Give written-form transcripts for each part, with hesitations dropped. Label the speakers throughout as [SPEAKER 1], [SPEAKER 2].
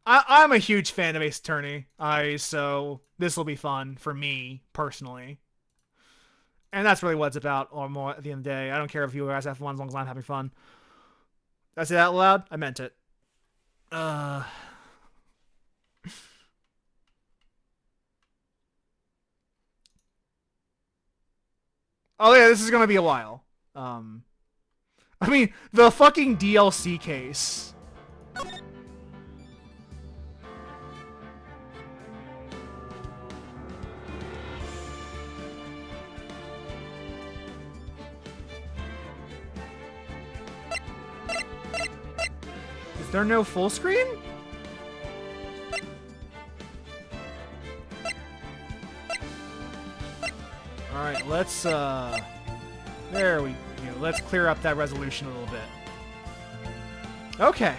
[SPEAKER 1] I'm a huge fan of Ace Attorney. So this will be fun for me personally. And that's really what it's about, or more at the end of the day. I don't care if you guys have fun as long as I'm having fun. Did I say that out loud? I meant it. Uh. Oh yeah, this is gonna be a while. I mean, the fucking DLC case. Is there no full screen? Alright, let's, there we go. Let's clear up that resolution a little bit. Okay.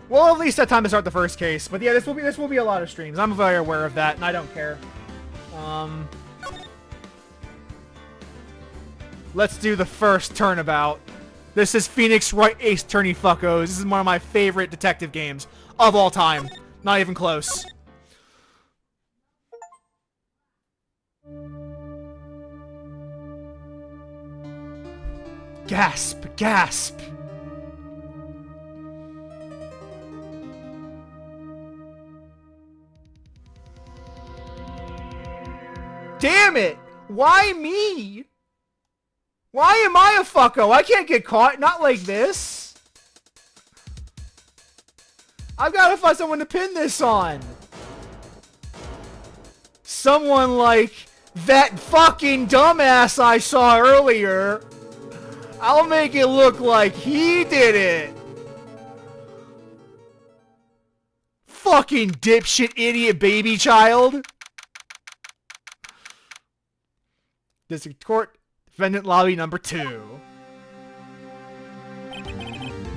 [SPEAKER 1] Well, at least that time to start the first case. But yeah, this will be a lot of streams. I'm very aware of that, and I don't care. Let's do the first turnabout. This is Phoenix Wright Ace Attorney Fuckos. This is one of my favorite detective games of all time. Not even close. Gasp! Gasp! Damn it! Why me? Why am I a fucko? I can't get caught. Not like this. I've got to find someone to pin this on. Someone like that fucking dumbass I saw earlier. I'll make it look like he did it. Fucking dipshit idiot baby child. District Court. Defendant lobby number 2.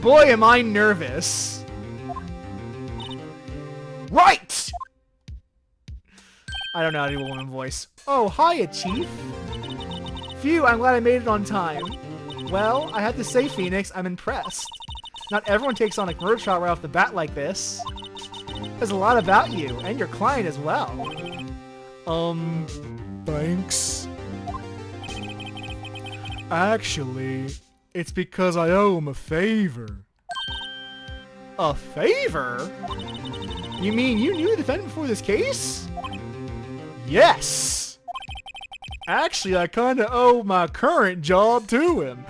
[SPEAKER 1] Boy, am I nervous. Right! I don't know how to do a woman voice. Oh, hiya, Chief. Phew, I'm glad I made it on time. Well, I have to say, Phoenix, I'm impressed. Not everyone takes on a murder shot right off the bat like this. There's a lot about you, and your client as well. Thanks. Actually, it's because I owe him a favor. A favor? You mean you knew the defendant before this case? Yes! Actually, I kinda owe my current job to him.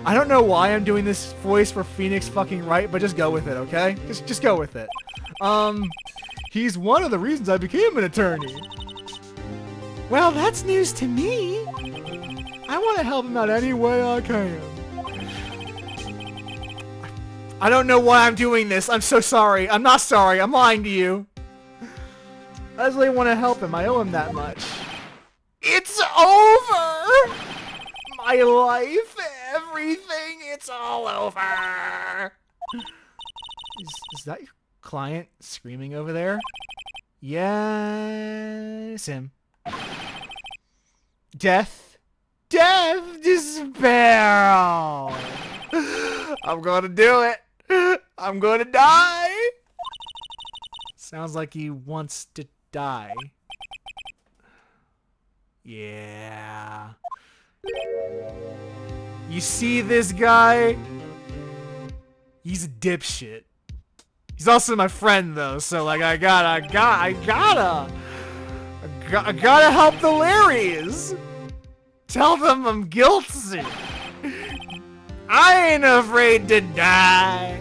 [SPEAKER 1] I don't know why I'm doing this voice for Phoenix fucking Wright, but just go with it, okay? Just go with it. He's one of the reasons I became an attorney. Well, that's news to me. I want to help him out any way I can. I don't know why I'm doing this. I'm so sorry. I'm not sorry. I'm lying to you. I just really want to help him. I owe him that much. It's over! My life, everything, it's all over! Is that your client screaming over there? Yes, him. Death. Death, despair. I'm gonna do it. I'm gonna die. Sounds like he wants to die. Yeah. You see this guy? He's a dipshit. He's also my friend though, so like I gotta help the Larrys. Tell them I'm guilty. I ain't afraid to die.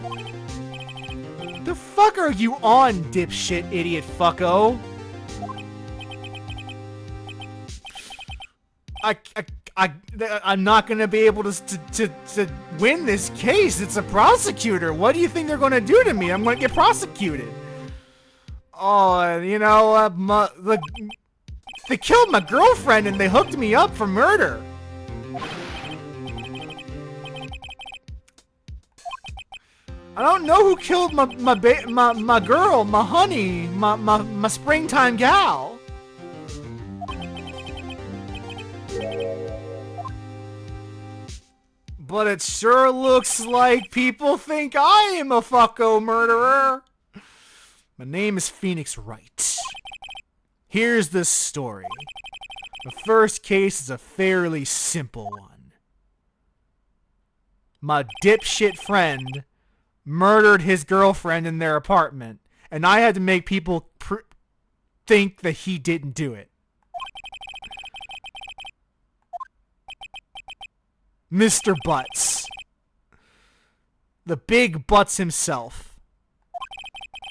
[SPEAKER 1] The fuck are you on, dipshit idiot fucko? I'm not gonna be able to win this case. It's a prosecutor. What do you think they're gonna do to me? I'm gonna get prosecuted. Oh, you know, they killed my girlfriend and they hooked me up for murder. I don't know who killed my girl, my honey, my springtime gal. But it sure looks like people think I am a fucko murderer. My name is Phoenix Wright. Here's the story. The first case is a fairly simple one. My dipshit friend murdered his girlfriend in their apartment, and I had to make people think that he didn't do it. Mr. Butts. The big Butts himself.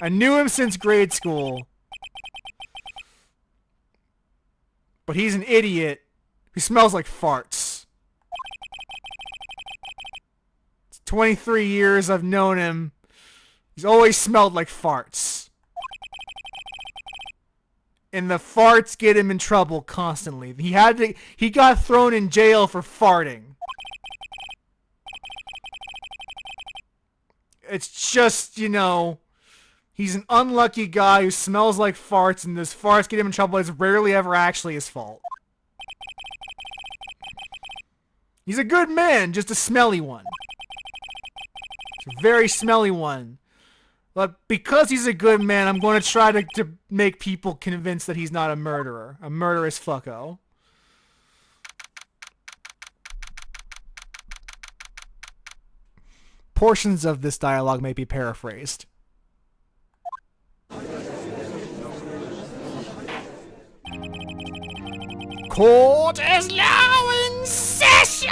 [SPEAKER 1] I knew him since grade school. But he's an idiot who smells like farts. It's 23 years I've known him. He's always smelled like farts. And the farts get him in trouble constantly. He got thrown in jail for farting. It's just, you know, he's an unlucky guy who smells like farts, and those farts get him in trouble. It's rarely ever actually his fault. He's a good man, just a smelly one. It's a very smelly one. But because he's a good man, I'm going to try to make people convinced that he's not a murderer. A murderous fucko. Portions of this dialogue may be paraphrased. Court is now in session!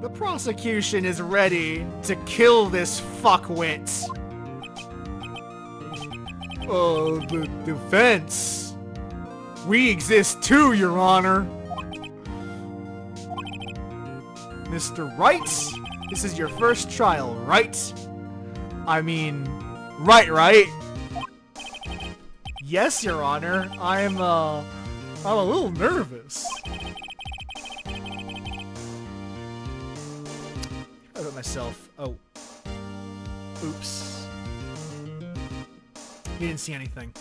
[SPEAKER 1] The prosecution is ready to kill this fuckwit. The defense. We exist too, Your Honor. Mr. Wright, this is your first trial, right? I mean, right? Yes, Your Honor. I'm a little nervous. I hurt myself. Oh. Oops. You didn't see anything.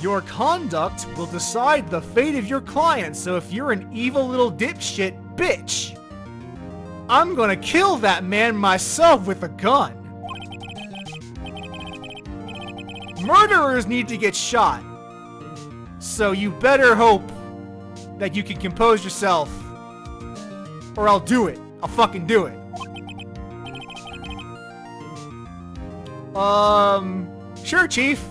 [SPEAKER 1] Your conduct will decide the fate of your client, so if you're an evil little dipshit bitch, I'm gonna kill that man myself with a gun. Murderers need to get shot. So you better hope that you can compose yourself, or I'll do it. I'll fucking do it. Sure, Chief.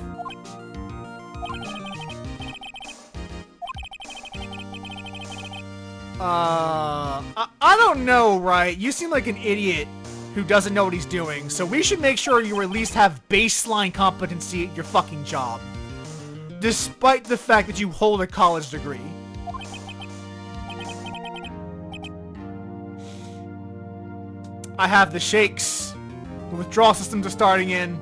[SPEAKER 1] I don't know, right? You seem like an idiot who doesn't know what he's doing, so we should make sure you at least have baseline competency at your fucking job. Despite the fact that you hold a college degree. I have the shakes. The withdrawal systems are starting in.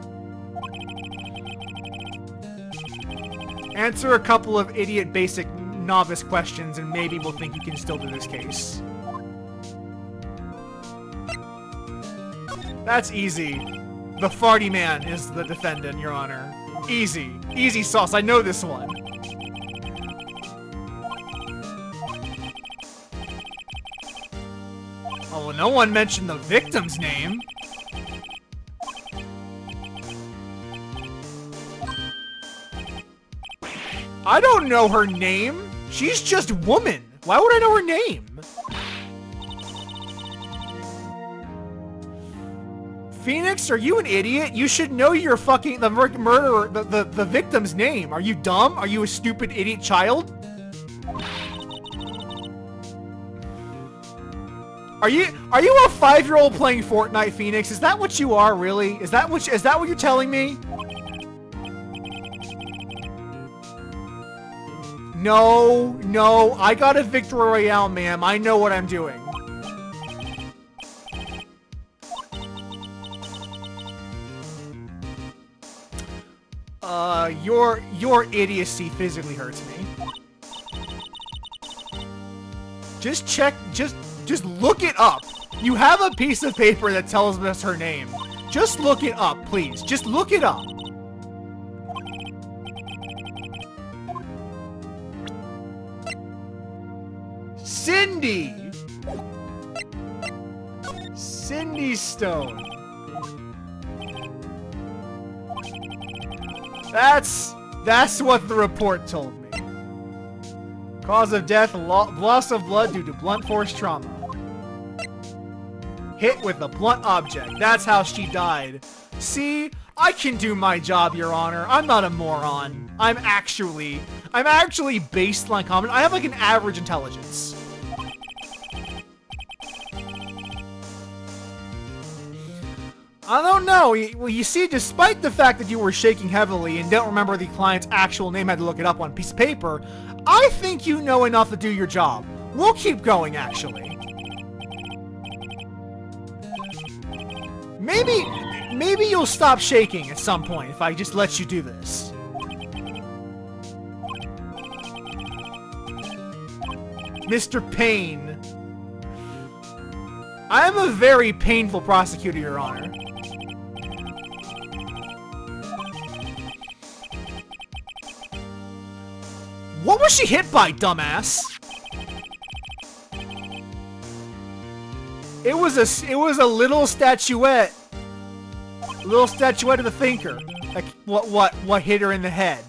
[SPEAKER 1] Answer a couple of idiot basic novice questions and maybe we'll think you can still do this case. That's easy. The farty man is the defendant, Your Honor. Easy. Easy sauce. I know this one. Oh, well, no one mentioned the victim's name. I don't know her name. She's just woman. Why would I know her name? Phoenix, are you an idiot? You should know your fucking the murderer, the victim's name. Are you dumb? Are you a stupid idiot child? Are you a 5-year-old playing Fortnite, Phoenix? Is that what you are, really? Is that what you're telling me? No, I got a victory royale, ma'am. I know what I'm doing. Your idiocy physically hurts me. Just check, just look it up. You have a piece of paper that tells us her name. Just look it up, please. Just look it up. Cindy! Cindy Stone. That's what the report told me. Cause of death, loss of blood due to blunt force trauma. Hit with a blunt object. That's how she died. See? I can do my job, Your Honor. I'm not a moron. I'm actually based on common. I have like an average intelligence. I don't know. Well, you see, despite the fact that you were shaking heavily and don't remember the client's actual name, had to look it up on a piece of paper, I think you know enough to do your job. We'll keep going, actually. Maybe you'll stop shaking at some point if I just let you do this. Mr. Payne. I am a very painful prosecutor, Your Honor. What was she hit by, dumbass? It was a little statuette. A little statuette of the thinker. Like what hit her in the head?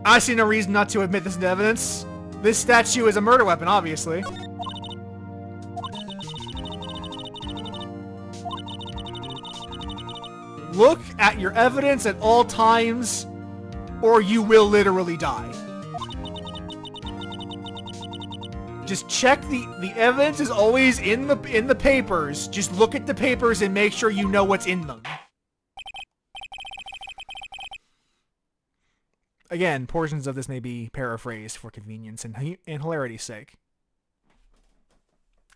[SPEAKER 1] I see no reason not to admit this into evidence. This statue is a murder weapon, obviously. Look at your evidence at all times, or you will literally die. Just check the evidence is always in the papers. Just look at the papers and make sure you know what's in them. Again, portions of this may be paraphrased for convenience and hilarity's sake.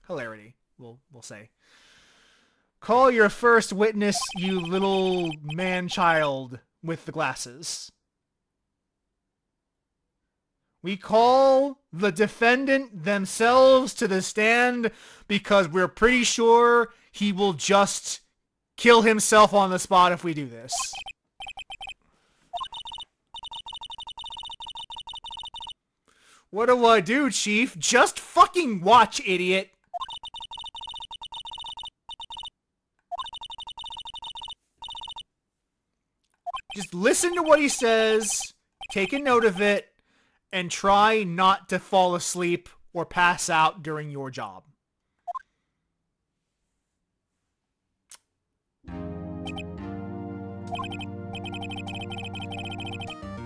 [SPEAKER 1] Hilarity, we'll say. Call your first witness, you little man-child with the glasses. We call the defendant themselves to the stand because we're pretty sure he will just kill himself on the spot if we do this. What do I do, Chief? Just fucking watch, idiot. Just listen to what he says, take a note of it, and try not to fall asleep or pass out during your job.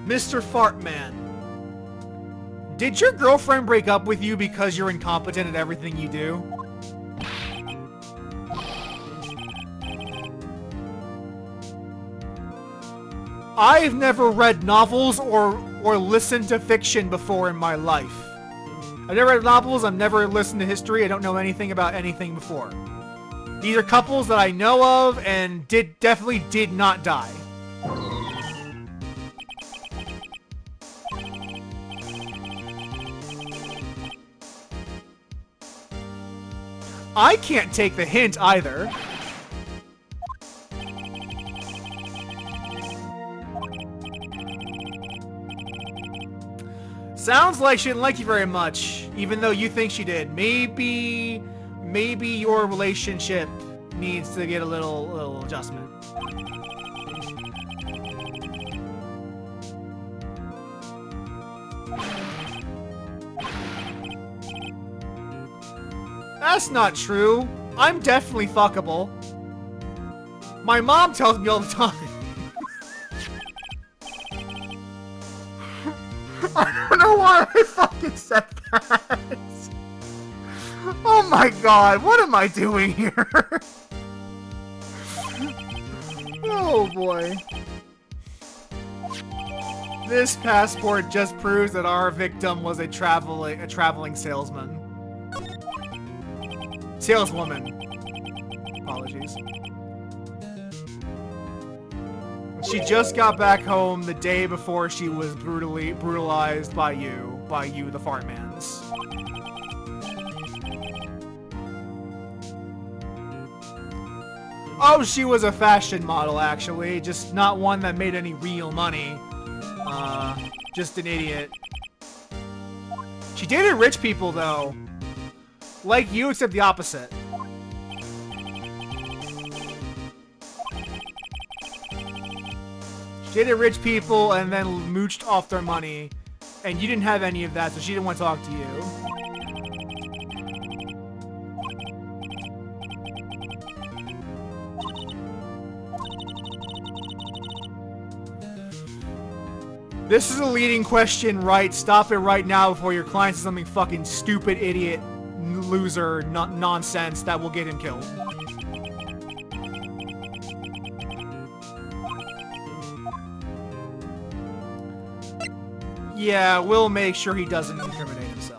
[SPEAKER 1] Mr. Fartman, did your girlfriend break up with you because you're incompetent at everything you do? I've never read novels or listened to fiction before in my life. I've never read novels, I've never listened to history, I don't know anything about anything before. These are couples that I know of and definitely did not die. I can't take the hint either. Sounds like she didn't like you very much, even though you think she did. Maybe your relationship needs to get a little adjustment. That's not true. I'm definitely fuckable. My mom tells me all the time. I don't know why I fucking said that. Oh my god, what am I doing here? Oh boy. This passport just proves that our victim was a traveling salesman. Saleswoman. Apologies. She just got back home the day before she was brutalized by you. by you, the Fartmans. Oh, she was a fashion model, actually. Just not one that made any real money. Just an idiot. She dated rich people, though. Like you, except the opposite. She dated rich people and then mooched off their money. And you didn't have any of that, so she didn't want to talk to you. This is a leading question, right? Stop it right now before your client says something fucking stupid, idiot, loser, nonsense that will get him killed. Yeah, we'll make sure he doesn't incriminate himself.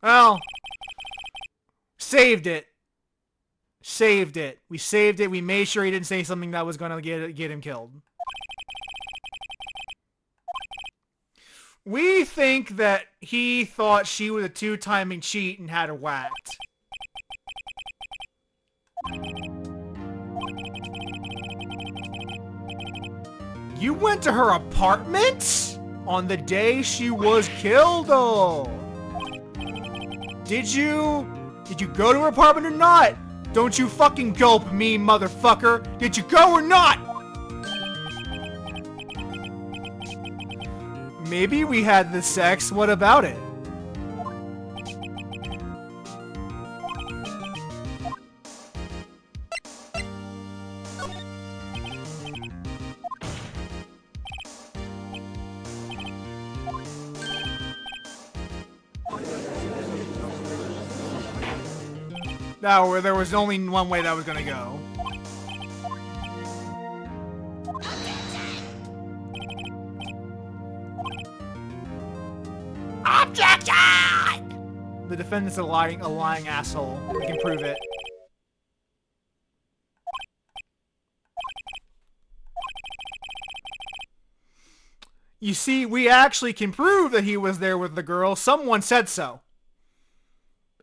[SPEAKER 1] Well, saved it. Saved it. We saved it. We made sure he didn't say something that was gonna get him killed. We think that he thought she was a two-timing cheat and had her whacked. You went to her apartment on the day she was killed, though. Did you go to her apartment or not? Don't you fucking gulp me, motherfucker. Did you go or not? Maybe we had the sex. What about it? No, there was only one way that was gonna go. Objection! The defendant's a lying asshole. We can prove it. You see, we actually can prove that he was there with the girl. Someone said so.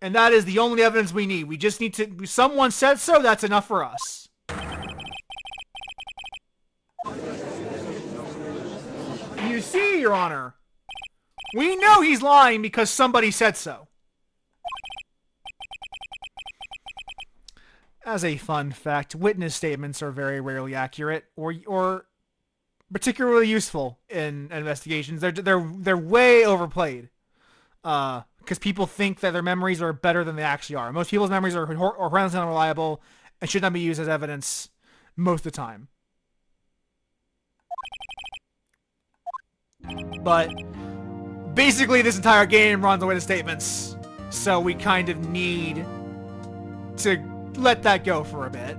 [SPEAKER 1] And that is the only evidence we need. We just need to... Someone said so, that's enough for us. You see, Your Honor, we know he's lying because somebody said so. As a fun fact, witness statements are very rarely accurate or particularly useful in investigations. They're way overplayed. Because people think that their memories are better than they actually are. Most people's memories are horrendously unreliable and should not be used as evidence most of the time. But basically, this entire game runs away to statements, so we kind of need to let that go for a bit.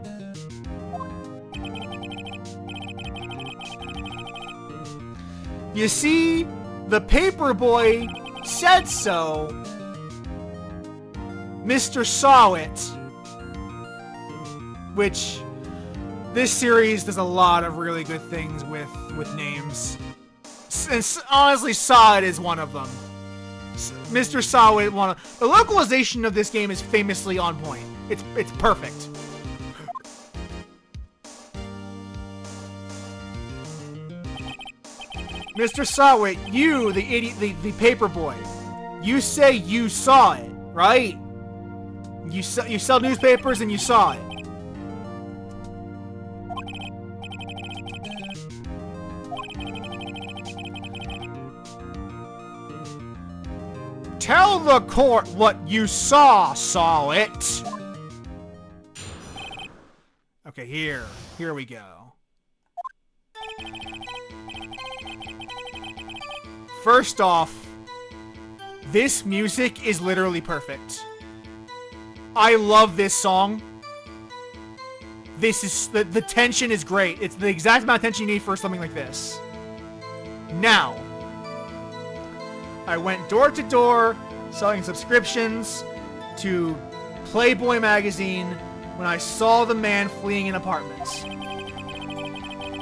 [SPEAKER 1] You see, the paperboy said so. Mr. Saw It. Which, this series does a lot of really good things with names. And honestly, Saw It is one of them. Mr. Saw It, the localization of this game is famously on point. It's perfect. Mr. Saw It, you, the idiot, the paperboy, you say you saw it, right? You sell newspapers and you saw it. Tell the court what you saw it. Okay, here we go. First off, this music is literally perfect. I love this song. This is the tension is great. It's the exact amount of tension you need for something like this. Now, I went door to door selling subscriptions to Playboy magazine when I saw the man fleeing an apartment.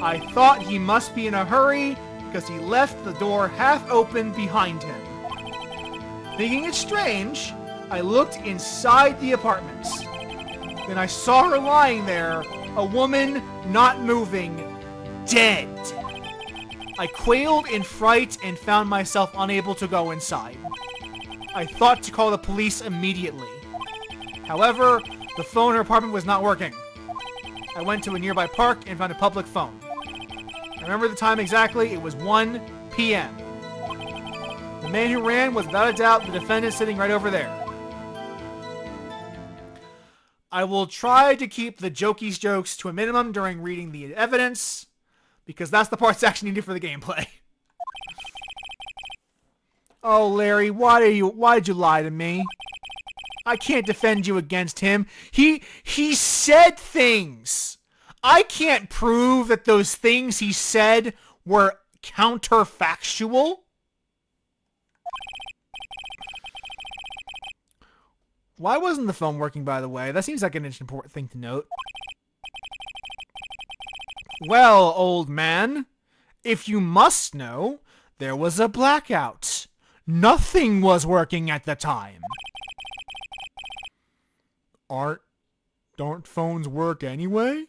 [SPEAKER 1] I thought he must be in a hurry because he left the door half open behind him. Thinking it strange, I looked inside the apartment. Then I saw her lying there, a woman not moving, dead. I quailed in fright and found myself unable to go inside. I thought to call the police immediately. However, the phone in her apartment was not working. I went to a nearby park and found a public phone. I remember the time exactly, it was 1 p.m. The man who ran was without a doubt the defendant sitting right over there. I will try to keep the jokes to a minimum during reading the evidence, because that's the parts actually needed for the gameplay. Oh, Larry, why did you lie to me? I can't defend you against him. He said things. I can't prove that those things he said were counterfactual. Why wasn't the phone working, by the way? That seems like an important thing to note. Well, old man, if you must know, there was a blackout. Nothing was working at the time. Don't phones work anyway?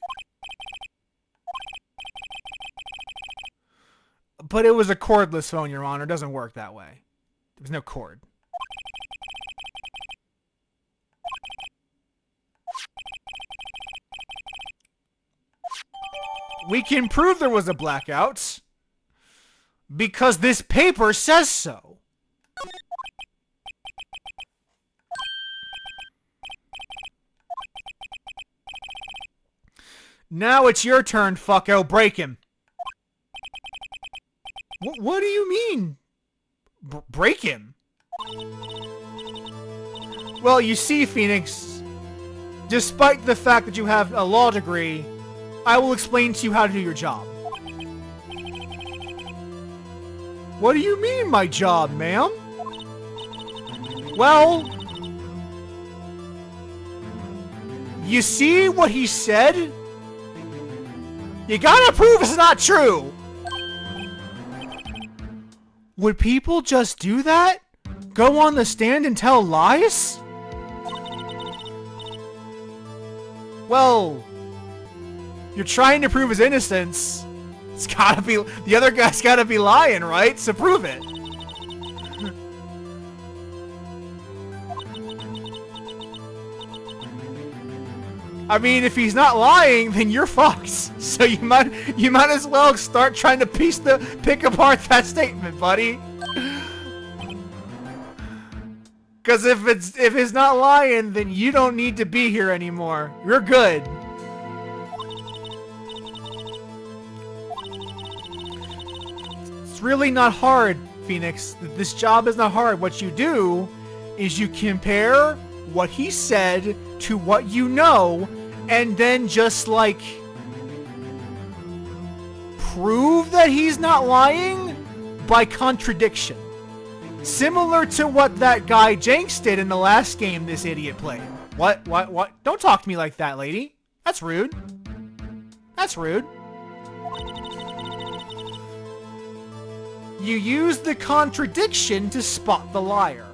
[SPEAKER 1] But it was a cordless phone, Your Honor. It doesn't work that way. There was no cord. We can prove there was a blackout because this paper says so. Now it's your turn, fucko. Break him. What do you mean? Break him? Well, you see, Phoenix, despite the fact that you have a law degree, I will explain to you how to do your job. What do you mean, my job, ma'am? Well, you see what he said? You gotta prove it's not true! Would people just do that? Go on the stand and tell lies? Well, you're trying to prove his innocence. It's gotta be, the other guy's gotta be lying, right? So prove it. I mean, if he's not lying, then you're fucked. So you might as well start trying to pick apart that statement, buddy. Because if it's not lying, then you don't need to be here anymore. You're good. It's really not hard, Phoenix. This job is not hard. What you do is you compare what he said to what you know, and then just, like, prove that he's not lying by contradiction. Similar to what that guy Jenks did in the last game this idiot played. What? Don't talk to me like that, lady. That's rude. That's rude. You use the contradiction to spot the liar.